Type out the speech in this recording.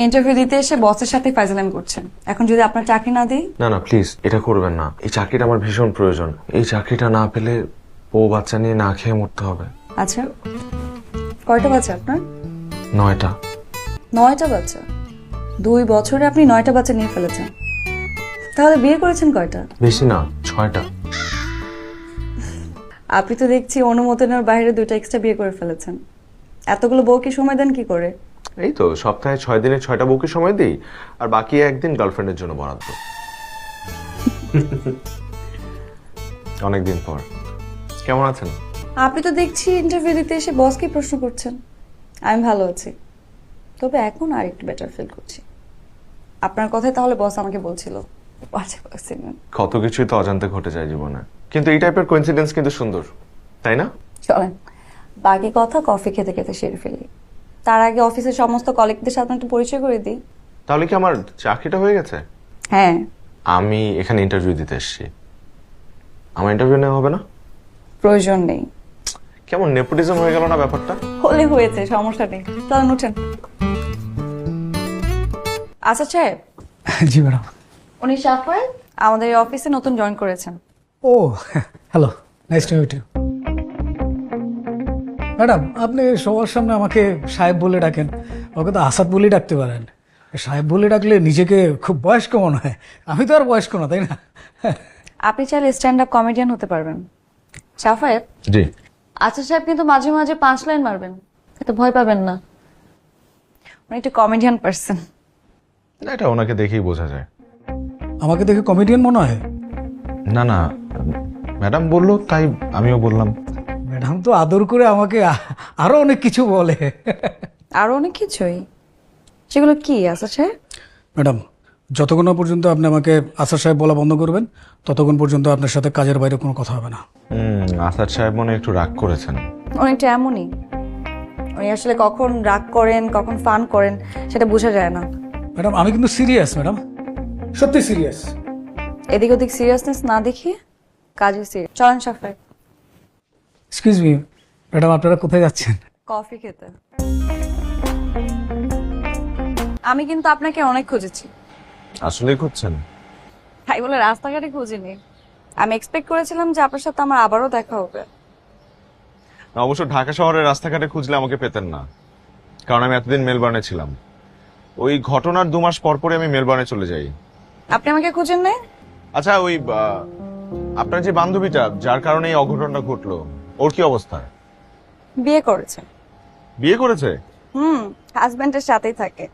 Interview দিতে এসে বসের সাথে ফাইজলামি করছেন। এখন যদি আপনার চাকরি না দেই? না না প্লিজ এটা করবেন না। এই চাকরিটা আমার ভীষণ প্রয়োজন। এই চাকরিটা না পেলে বউ বাচ্চা নিয়ে না খেয়ে মরতে হবে। আচ্ছা, কয়টা বাচ্চা আপনার? 9টা। 9টা বাচ্চা? 2 বছরে আপনি 9টা বাচ্চা নিয়ে ফেলেছেন। তাহলে বিয়ে করেছেন কয়টা? বেশি না, 6টা। আপনি তো দেখছি অনুমোদনের বাইরে 2টা এক্সট্রা বিয়ে করে ফেলেছেন। এতগুলো বউকে সময় দেন কি করে? এই তো সপ্তাহে 6 দিনে 6টা বউকে সময় দিই, আর বাকি একদিন গার্লফ্রেন্ডের জন্য বরাদ্দ। অনেকদিন পর। কেমন আছেন? আপনি তো দেখছি ইন্টারভিউ দিতে এসে বসকে প্রশ্ন করছেন। আমি ভালো আছি, তবে এখন আর একটু বেটার ফিল করছি। আপনার কথাই তাহলে বস আমাকে বলছিল কত কিছুই তো অজান্তে ঘটে যায় জীবনে, কিন্তু এই টাইপের কোইন্সিডেন্স কিন্তু সুন্দর, তাই না? চলেন বাকি কথা কফি খেতে খেতে সেরে ফেলি। তার আগে অফিসের সমস্ত কলিগদের সাথে একটু পরিচয় করে দিই। তাহলে কি আমার চাকরিটা হয়ে গেছে? হ্যাঁ। আমি এখানে ইন্টারভিউ দিতে এসেছি, আমার ইন্টারভিউ নেওয়া হবে না? প্রয়োজন নেই। কেমন নেপোটিজম হয়ে গেল না ব্যাপারটা? হলে হয়েছে, সমস্যা নেই। চলেন উঠেন। আচ্ছা সাহেব। জি ম্যাডাম। উনি সাফার আমাদের এই অফিসে নতুন জয়েন করেছেন। ও hello, nice to meet you. Madam, আপনি সবার সামনে আমাকে সাহেব বলে ডাকেন, ওকে তো আসাদ বলেই ডাকতে পারেন। সাহেব বলে ডাকলে নিজেকে খুব বয়স্ক মনে হয়। আমি তো আর বয়স্ক না, তাই না? আপনি চাইলে স্ট্যান্ড আপ কমেডিয়ান হতে পারবেন। সাফায়েব। জি। আচ্ছা সাহেব কিন্তু মাঝে মাঝে 5 লাইন মারবেন, এত ভয় পাবেন না। উনি একটু কমেডিয়ান পারসন। এটা ওনাকে দেখেই বোঝা যায়। আমাকে দেখে কমেডিয়ান মনে হয়? না না, ম্যাডাম বললো তাই আমিও বললাম। ম্যাডাম তো আদর করে আমাকে আরো অনেক কিছু বলে। আরো অনেক কিছুই? সেগুলো কি আচ্ছা সাহেব? ম্যাডাম, যতক্ষণ না পর্যন্ত আপনি আমাকে আসাদ সাহেব বলা বন্ধ করবেন, ততক্ষণ পর্যন্ত আপনার সাথে কাজের বাইরে কোনো কথা হবে না। আসাদ সাহেব মনে একটু রাগ করেছেন। অনেকটা এমনই। উনি আসলে কখন রাগ করেন কখন ফান করেন সেটা বোঝা যায় না। ম্যাডাম আমি কিন্তু সিরিয়াস, ম্যাডাম সত্যি সিরিয়াস। এদিক ওদিক সিরিয়াসনেস না দেখিয়ে কাজে সিরিয়াস। চলেন সাফাই। এক্সকিউজ মি ম্যাডাম, আপনারা কোথায় যাচ্ছেন? কফি খেতে। আমি কিন্তু আপনাকে অনেক খুঁজেছি। আসলে খুঁজছেন? তাই বলে রাস্তাঘাটে খুঁজিনি। আমি এক্সপেক্ট করেছিলাম যে আপনার সাথে আমার আবারও দেখা হবে। অবশ্য ঢাকা শহরের রাস্তাঘাটে খুঁজলে আমাকে পেতেন না, কারণ আমি এতদিন মেলবার্নে ছিলাম। ওই ঘটনার 2 মাস পর পরে আমি মেলবার্নে চলে যাই। আপনি আমাকে খুঁজেন নাই? আচ্ছা, ওই আপনার যে বান্ধবীটা যার কারণে এই অঘটনটা ঘটলো, ওর কি অবস্থা? বিয়ে করেছে। বিয়ে করেছে? হাজবেন্ডের সাথেই থাকে।